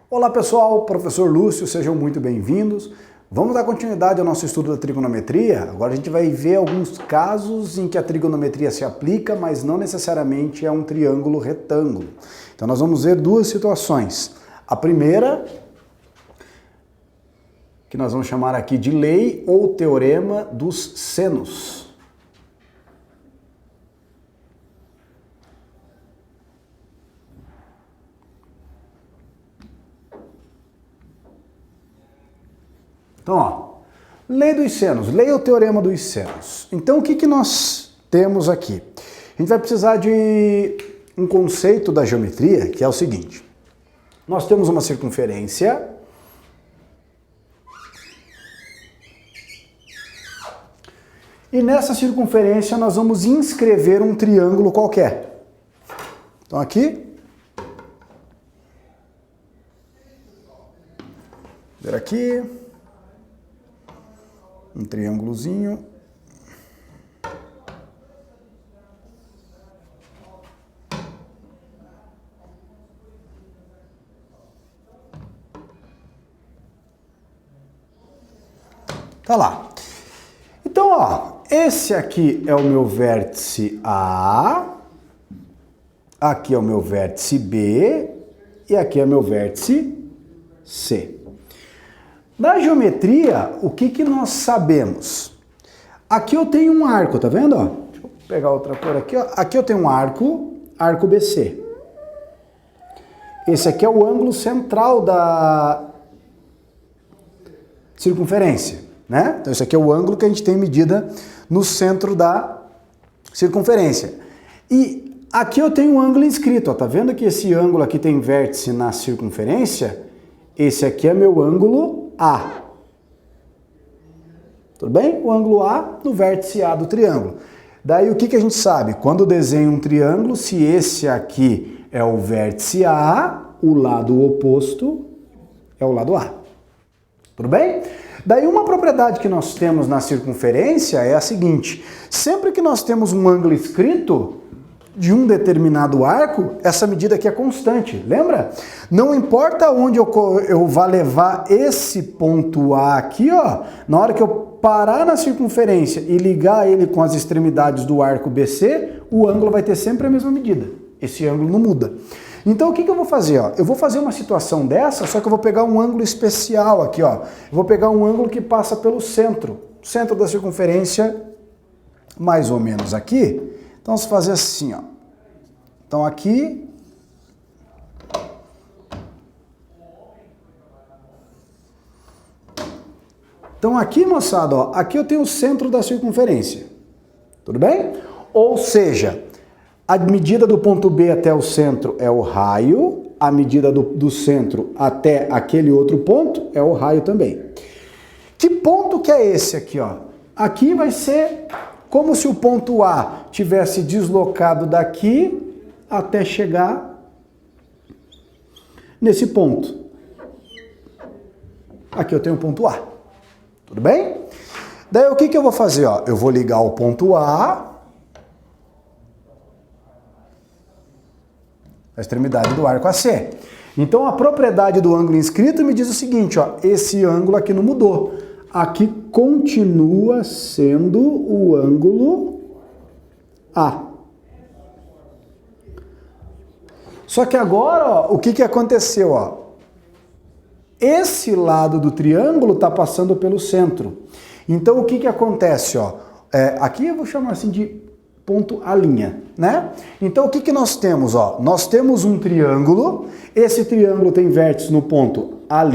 Olá pessoal, professor Lúcio, sejam muito bem-vindos. Vamos dar continuidade ao nosso estudo da trigonometria. Agora a gente vai ver alguns casos em que a trigonometria se aplica, mas não necessariamente é um triângulo retângulo. Então nós vamos ver duas situações. A primeira, que nós vamos chamar aqui de lei ou teorema dos senos. Então, ó, lei dos senos, lei ou teorema dos senos. Então, o que nós temos aqui? A gente vai precisar de um conceito da geometria, que é o seguinte. Nós temos uma circunferência e nessa circunferência nós vamos inscrever um triângulo qualquer. Então, aqui, ver aqui, um triângulozinho. Tá lá. Então, ó, esse aqui é o meu vértice A, aqui é o meu vértice B e aqui é o meu vértice C. Na geometria, o que nós sabemos? Aqui eu tenho um arco, tá vendo? Ó? Deixa eu pegar outra cor aqui. Ó. Aqui eu tenho um arco BC. Esse aqui é o ângulo central da circunferência, né? Então esse aqui é o ângulo que a gente tem medida no centro da circunferência. E aqui eu tenho um ângulo inscrito, ó. Tá vendo que esse ângulo aqui tem vértice na circunferência? Esse aqui é meu ângulo A. Tudo bem? O ângulo A no vértice A do triângulo. Daí o que a gente sabe? Quando desenho um triângulo, se esse aqui é o vértice A, o lado oposto é o lado A. Tudo bem? Daí uma propriedade que nós temos na circunferência é a seguinte: sempre que nós temos um ângulo inscrito de um determinado arco, essa medida aqui é constante, lembra? Não importa onde eu vá levar esse ponto A aqui, ó, na hora que eu parar na circunferência e ligar ele com as extremidades do arco BC, o ângulo vai ter sempre a mesma medida. Esse ângulo não muda. Então o que eu vou fazer? Ó? Eu vou fazer uma situação dessa, só que eu vou pegar um ângulo especial aqui, ó. Eu vou pegar um ângulo que passa pelo centro da circunferência, mais ou menos aqui. Então, vamos fazer assim, ó. Então, aqui. Então, aqui, moçada, ó, aqui eu tenho o centro da circunferência. Tudo bem? Ou seja, a medida do ponto B até o centro é o raio, a medida do centro até aquele outro ponto é o raio também. Que ponto que é esse aqui, ó? Aqui vai ser como se o ponto A tivesse deslocado daqui até chegar nesse ponto. Aqui eu tenho o ponto A. Tudo bem? Daí o que eu vou fazer? Ó? Eu vou ligar o ponto A à extremidade do arco AC. Então a propriedade do ângulo inscrito me diz o seguinte, ó, esse ângulo aqui não mudou. Aqui continua sendo o ângulo A. Só que agora, ó, o que aconteceu? Ó? Esse lado do triângulo está passando pelo centro. Então o que acontece? Ó? Aqui eu vou chamar assim de ponto A', né? Então o que nós temos? Ó? Nós temos um triângulo, esse triângulo tem vértice no ponto A',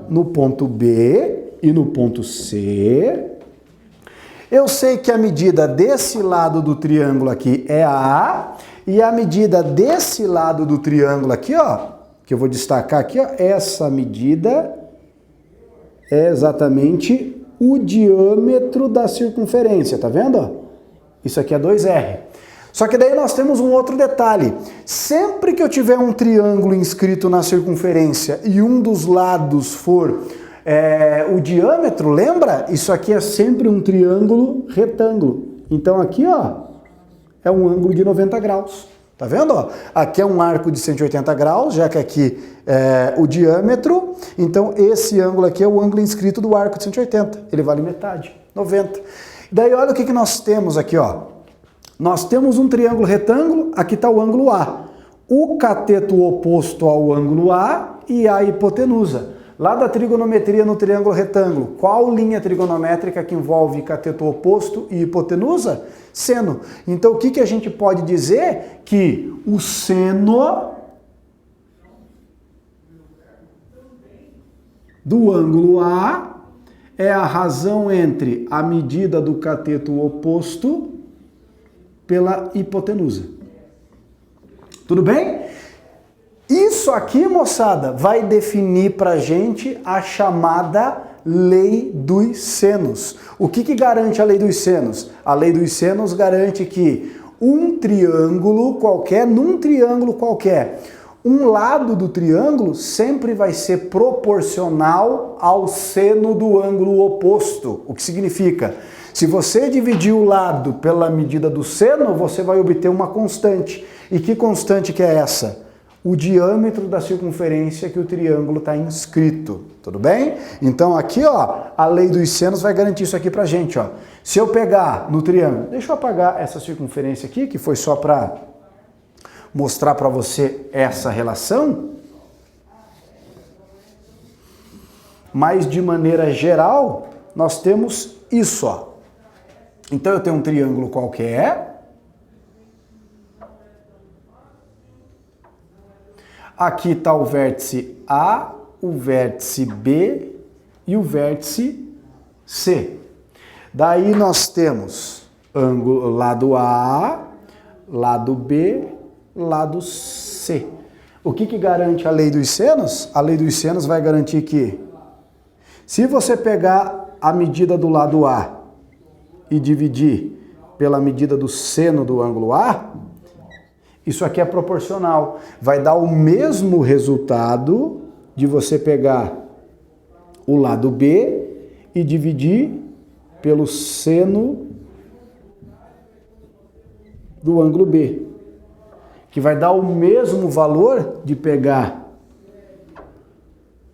no ponto B e no ponto C. Eu sei que a medida desse lado do triângulo aqui é A, e a medida desse lado do triângulo aqui, ó, que eu vou destacar aqui, ó, essa medida é exatamente o diâmetro da circunferência, tá vendo? Ó? Isso aqui é 2R. Só que daí nós temos um outro detalhe. Sempre que eu tiver um triângulo inscrito na circunferência e um dos lados for o diâmetro, lembra? Isso aqui é sempre um triângulo retângulo. Então aqui, ó, é um ângulo de 90 graus. Tá vendo? Ó? Aqui é um arco de 180 graus, já que aqui é o diâmetro. Então, esse ângulo aqui é o ângulo inscrito do arco de 180. Ele vale metade, 90. Daí, olha o que nós temos aqui, ó. Nós temos um triângulo retângulo, aqui está o ângulo A. O cateto oposto ao ângulo A e a hipotenusa. Lá da trigonometria no triângulo retângulo, qual linha trigonométrica que envolve cateto oposto e hipotenusa? Seno. Então, o que a gente pode dizer? Que o seno do ângulo A é a razão entre a medida do cateto oposto pela hipotenusa. Tudo bem? Isso aqui, moçada, vai definir pra gente a chamada lei dos senos. O que garante a lei dos senos? A lei dos senos garante que num triângulo qualquer, um lado do triângulo sempre vai ser proporcional ao seno do ângulo oposto. O que significa? Se você dividir o lado pela medida do seno, você vai obter uma constante. E que constante que é essa? O diâmetro da circunferência que o triângulo está inscrito, tudo bem? Então aqui, ó, a lei dos senos vai garantir isso aqui pra gente, ó. Se eu pegar no triângulo, deixa eu apagar essa circunferência aqui, que foi só para mostrar para você essa relação. Mas de maneira geral, nós temos isso, ó. Então eu tenho um triângulo qualquer. Aqui está o vértice A, o vértice B e o vértice C. Daí nós temos ângulo lado A, lado B, lado C. O que garante a lei dos senos? A lei dos senos vai garantir que se você pegar a medida do lado A e dividir pela medida do seno do ângulo A, isso aqui é proporcional. Vai dar o mesmo resultado de você pegar o lado B e dividir pelo seno do ângulo B. Que vai dar o mesmo valor de pegar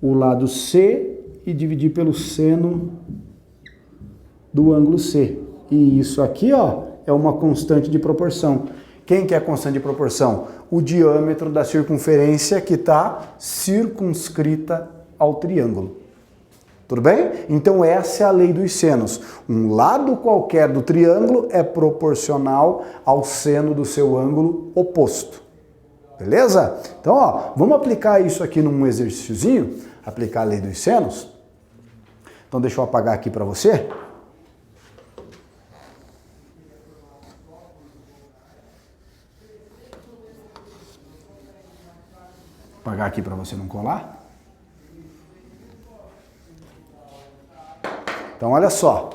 o lado C e dividir pelo seno do ângulo C. E isso aqui, ó, é uma constante de proporção. Quem que é a constante de proporção? O diâmetro da circunferência que está circunscrita ao triângulo. Tudo bem? Então essa é a lei dos senos. Um lado qualquer do triângulo é proporcional ao seno do seu ângulo oposto. Beleza? Então, ó, vamos aplicar isso aqui num exercíciozinho, aplicar a lei dos senos. Então deixa eu apagar aqui para você. Apagar aqui para você não colar. Então, olha só.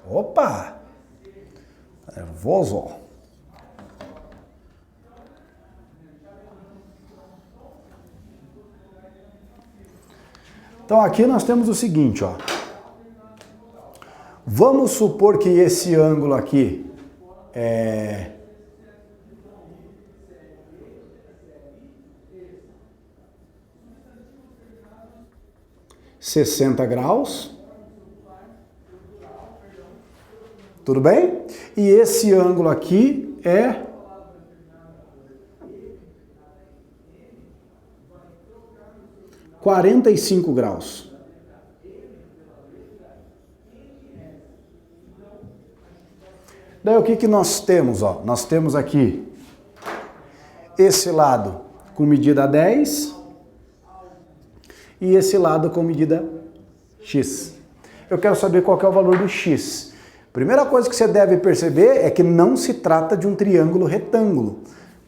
Opa! Nervoso. Então, aqui nós temos o seguinte, ó. Vamos supor que esse ângulo aqui é 60 graus. Tudo bem? E esse ângulo aqui é 45 graus. Daí o que nós temos? Ó? Nós temos aqui esse lado com medida 10 e esse lado com medida x. Eu quero saber qual que é o valor do x. Primeira coisa que você deve perceber é que não se trata de um triângulo retângulo.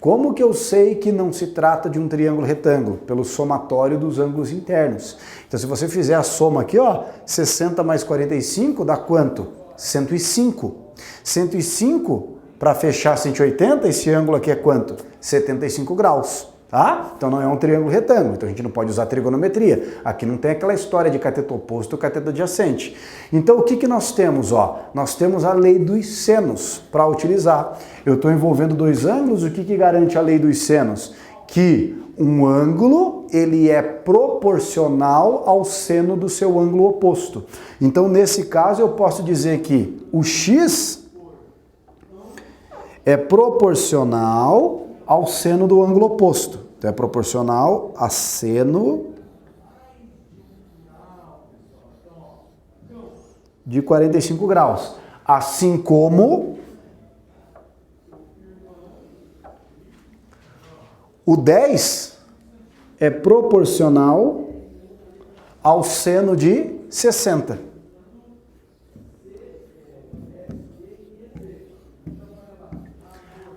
Como que eu sei que não se trata de um triângulo retângulo? Pelo somatório dos ângulos internos. Então se você fizer a soma aqui, ó, 60 mais 45 dá quanto? 105. 105 para fechar 180, esse ângulo aqui é quanto? 75 graus. Tá? Então não é um triângulo retângulo, então a gente não pode usar trigonometria. Aqui não tem aquela história de cateto oposto e cateto adjacente. Então o que que nós temos? Nós temos a lei dos senos para utilizar. Eu estou envolvendo dois ângulos, o que que garante a lei dos senos? Que um ângulo ele é proporcional ao seno do seu ângulo oposto. Então nesse caso eu posso dizer que o x é proporcional ao seno do ângulo oposto. Então é proporcional a seno de 45 graus. Assim como o 10 é proporcional ao seno de 60.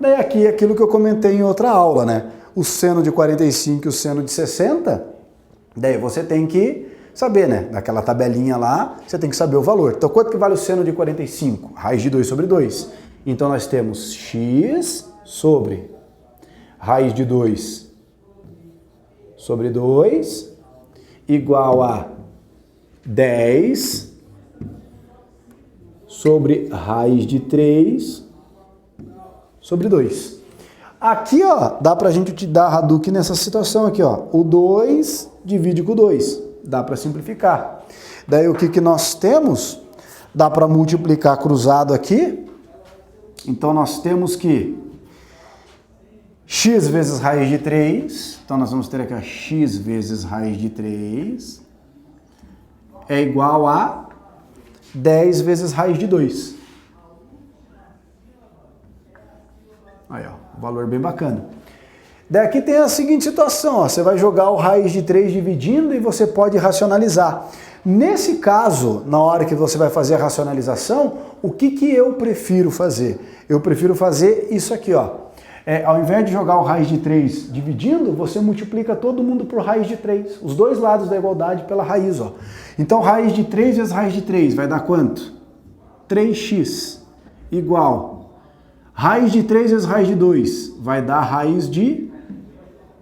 Daí aqui é aquilo que eu comentei em outra aula, né? O seno de 45 e o seno de 60, daí você tem que saber, né? Naquela tabelinha lá, você tem que saber o valor. Então, quanto que vale o seno de 45? Raiz de 2 sobre 2. Então, nós temos x sobre raiz de 2 sobre 2 igual a 10 sobre raiz de 3 sobre 2. Aqui, ó, dá pra gente te dar Hadouken nessa situação aqui, ó. O 2 divide com o 2. Dá para simplificar. Daí o que que nós temos? Dá para multiplicar cruzado aqui. Então nós temos que x vezes raiz de 3. Então nós vamos ter aqui, ó, x vezes raiz de 3 é igual a 10 vezes raiz de 2. Aí, ó, valor bem bacana. Daqui tem a seguinte situação, ó, você vai jogar o raiz de 3 dividindo e você pode racionalizar. Nesse caso, na hora que você vai fazer a racionalização, o que que eu prefiro fazer? Eu prefiro fazer isso aqui, ó. Ao invés de jogar o raiz de 3 dividindo, você multiplica todo mundo por raiz de 3. Os dois lados da igualdade pela raiz, ó. Então, raiz de 3 vezes raiz de 3 vai dar quanto? 3x igual... Raiz de 3 vezes raiz de 2 vai dar raiz de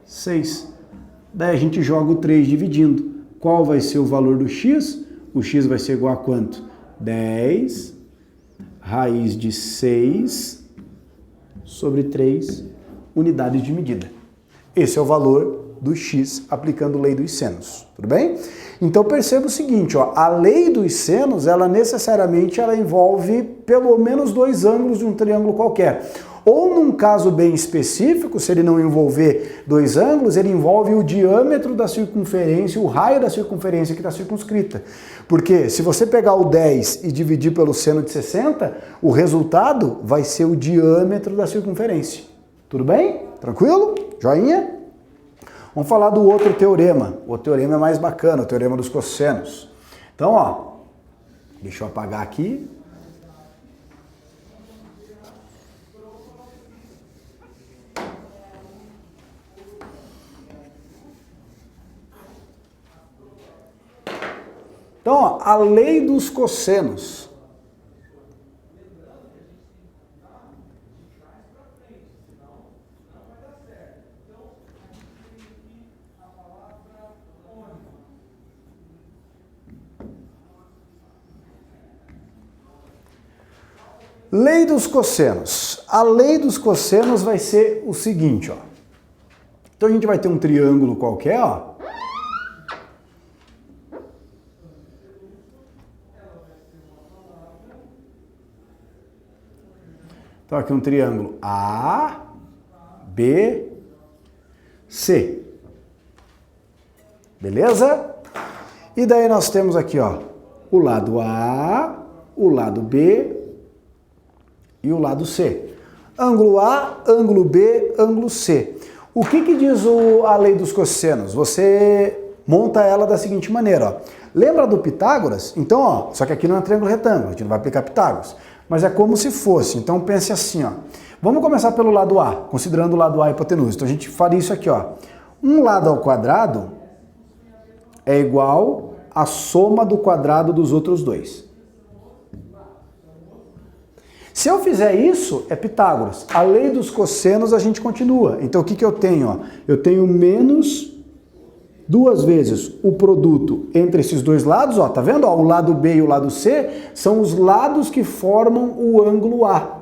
6. Daí a gente joga o 3 dividindo. Qual vai ser o valor do x? O x vai ser igual a quanto? 10 raiz de 6 sobre 3 unidades de medida. Esse é o valor do x aplicando lei dos senos. Tudo bem? Então perceba o seguinte, ó, a lei dos senos, ela necessariamente envolve pelo menos dois ângulos de um triângulo qualquer. Ou num caso bem específico, se ele não envolver dois ângulos, ele envolve o diâmetro da circunferência, o raio da circunferência que está circunscrita. Porque se você pegar o 10 e dividir pelo seno de 60, o resultado vai ser o diâmetro da circunferência. Tudo bem? Tranquilo? Joinha? Vamos falar do outro teorema. O teorema é mais bacana, o teorema dos cossenos. Então, ó, deixa eu apagar aqui. Então, ó, a lei dos cossenos. Lei dos cossenos. A lei dos cossenos vai ser o seguinte, ó. Então a gente vai ter um triângulo qualquer, ó. Então aqui um triângulo A, B, C. Beleza? E daí nós temos aqui, ó, o lado A, o lado B e o lado C. Ângulo A, ângulo B, ângulo C. O que que diz a lei dos cossenos? Você monta ela da seguinte maneira, ó. Lembra do Pitágoras? Então, ó, só que aqui não é triângulo retângulo, a gente não vai aplicar Pitágoras. Mas é como se fosse. Então pense assim, ó. Vamos começar pelo lado A, considerando o lado A a hipotenusa. Então a gente faria isso aqui, ó. Um lado ao quadrado é igual à soma do quadrado dos outros dois. Se eu fizer isso, é Pitágoras. A lei dos cossenos a gente continua. Então o que eu tenho? Ó? Eu tenho menos 2 vezes o produto entre esses dois lados, ó, tá vendo? Ó, o lado B e o lado C são os lados que formam o ângulo A.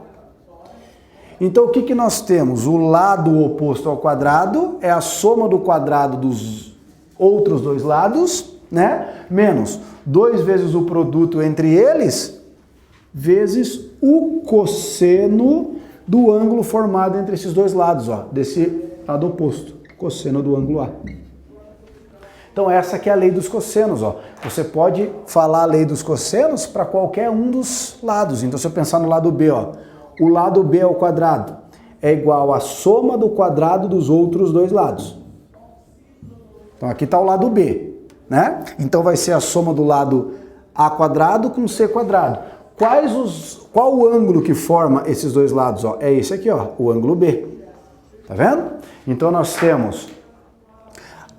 Então o que nós temos? O lado oposto ao quadrado é a soma do quadrado dos outros dois lados, né? Menos 2 vezes o produto entre eles, vezes o cosseno do ângulo formado entre esses dois lados, ó, desse lado oposto, cosseno do ângulo A. Então essa aqui é a lei dos cossenos, ó. Você pode falar a lei dos cossenos para qualquer um dos lados. Então se eu pensar no lado B, ó, o lado B ao quadrado é igual à soma do quadrado dos outros dois lados. Então aqui está o lado B, né? Então vai ser a soma do lado A quadrado com C quadrado. Qual o ângulo que forma esses dois lados? Ó? É esse aqui, ó, o ângulo B. Tá vendo? Então nós temos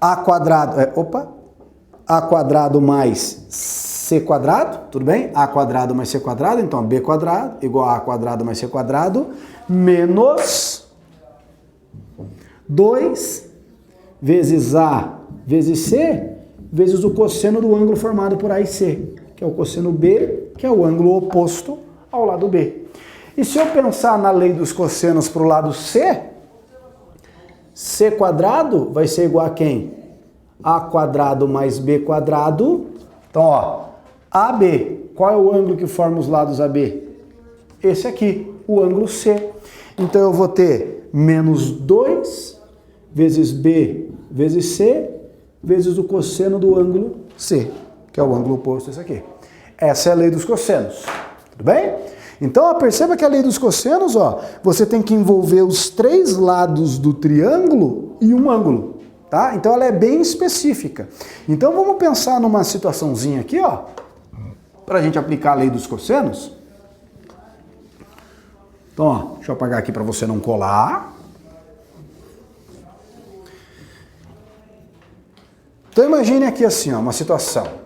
A quadrado, A quadrado mais C quadrado, tudo bem? A quadrado mais C quadrado, então B quadrado igual a A quadrado mais C quadrado, menos 2 vezes A vezes C, vezes o cosseno do ângulo formado por A e C, que é o cosseno B, que é o ângulo oposto ao lado B. E se eu pensar na lei dos cossenos para o lado C, C quadrado vai ser igual a quem? A quadrado mais B quadrado. Então, ó, AB. Qual é o ângulo que forma os lados AB? Esse aqui, o ângulo C. Então eu vou ter menos 2 vezes B vezes C, vezes o cosseno do ângulo C, que é o ângulo oposto a esse aqui. Essa é a lei dos cossenos. Tudo bem? Então, ó, perceba que a lei dos cossenos, ó, você tem que envolver os 3 lados do triângulo e um ângulo, tá? Então ela é bem específica. Então vamos pensar numa situaçãozinha aqui, ó, para a gente aplicar a lei dos cossenos. Então, ó, deixa eu apagar aqui para você não colar. Então imagine aqui assim, ó, uma situação.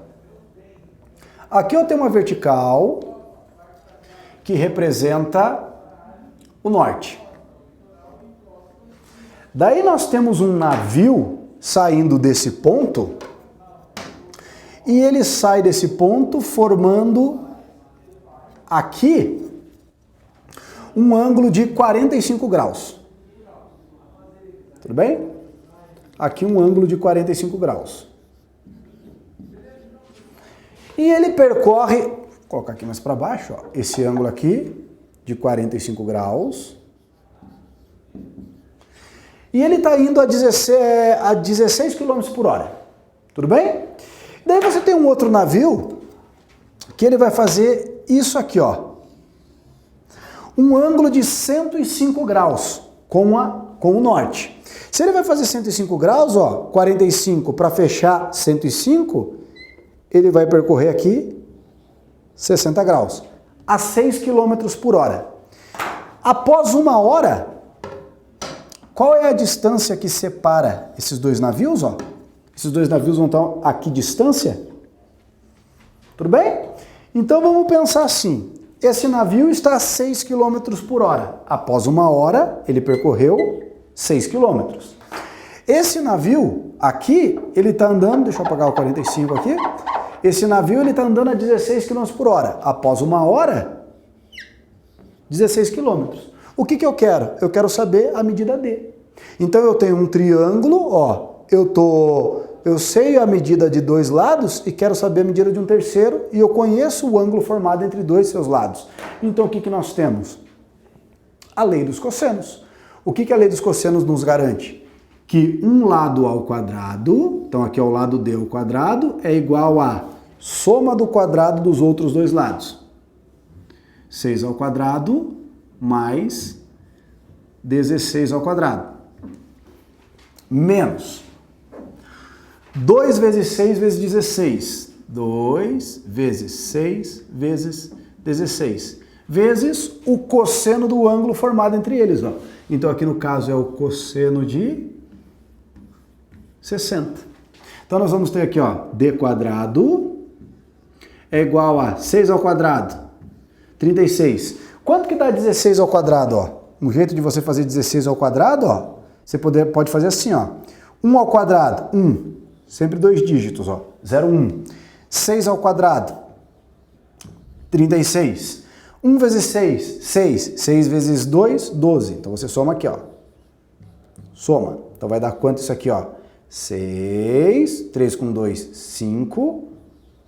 Aqui eu tenho uma vertical que representa o norte. Daí nós temos um navio saindo desse ponto e ele sai desse ponto formando aqui um ângulo de 45 graus. Tudo bem? Aqui um ângulo de 45 graus. E ele percorre, vou colocar aqui mais para baixo, ó, esse ângulo aqui de 45 graus. E ele está indo a 16 km por hora. Tudo bem? Daí você tem um outro navio que ele vai fazer isso aqui, ó. Um ângulo de 105 graus com o norte. Se ele vai fazer 105 graus, ó, 45 para fechar 105, ele vai percorrer aqui 60 graus, a 6 km por hora. Após 1 hora, qual é a distância que separa esses dois navios? Ó? Esses dois navios vão estar aqui distância? Tudo bem? Então vamos pensar assim. Esse navio está a 6 km por hora. Após 1 hora, ele percorreu 6 km. Esse navio aqui, ele está andando, deixa eu apagar o 45 aqui. Esse navio ele está andando a 16 km por hora. Após 1 hora, 16 km. O que eu quero? Eu quero saber a medida D. Então eu tenho um triângulo, ó, eu sei a medida de 2 lados e quero saber a medida de um terceiro e eu conheço o ângulo formado entre 2 seus lados. Então o que nós temos? A lei dos cossenos. O que a lei dos cossenos nos garante? Que um lado ao quadrado, então aqui é o lado D ao quadrado, é igual a soma do quadrado dos outros 2 lados. 6 ao quadrado mais 16 ao quadrado. Menos 2 vezes 6 vezes 16. 2 vezes 6 vezes 16. Vezes o cosseno do ângulo formado entre eles. Ó. Então aqui no caso é o cosseno de 60. Então nós vamos ter aqui, ó, D quadrado é igual a 6 ao quadrado, 36. Quanto que dá 16 ao quadrado, ó? Um jeito de você fazer 16 ao quadrado, ó, você pode fazer assim, ó. 1 ao quadrado, 1. Sempre 2 dígitos, ó. 0, 1. 6 ao quadrado, 36. 1 vezes 6, 6. 6 vezes 2, 12. Então você soma aqui, ó. Soma. Então vai dar quanto isso aqui, ó? 6, 3 com 2, 5,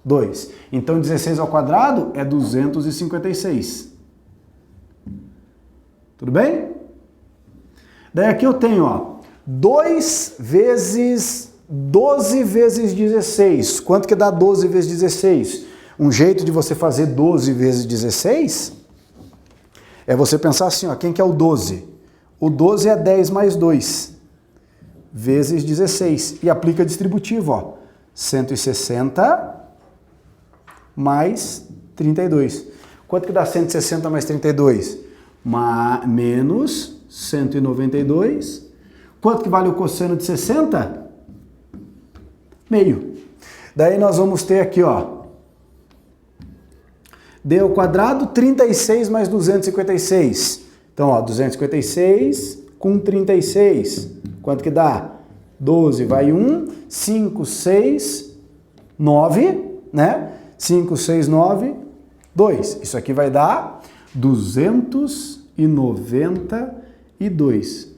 2. Então 16 ao quadrado é 256. Tudo bem? Daí aqui eu tenho, ó, 2 vezes 12 vezes 16. Quanto que dá 12 vezes 16? Um jeito de você fazer 12 vezes 16 é você pensar assim, ó, quem que é o 12? O 12 é 10 mais 2 vezes 16. E aplica distributivo, ó. 160 mais 32. Quanto que dá 160 mais 32? Menos 192. Quanto que vale o cosseno de 60? Meio. Daí nós vamos ter aqui, ó, d ao quadrado, 36 mais 256. Então, ó, 256 com 36. Quanto que dá? 12 vai 1, 5, 6, 9, né? 5, 6, 9, 2. Isso aqui vai dar 292.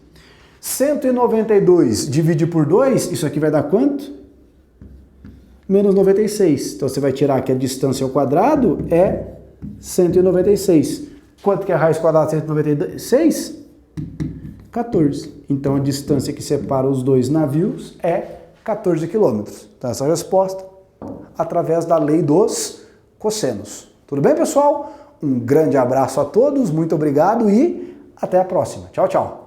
192 divide por 2, isso aqui vai dar quanto? Menos 96. Então você vai tirar que a distância ao quadrado é 196. Quanto que é a raiz quadrada de 196? 14. Então a distância que separa os dois navios é 14 quilômetros. Então essa é a resposta através da lei dos cossenos. Tudo bem, pessoal? Um grande abraço a todos, muito obrigado e até a próxima. Tchau, tchau.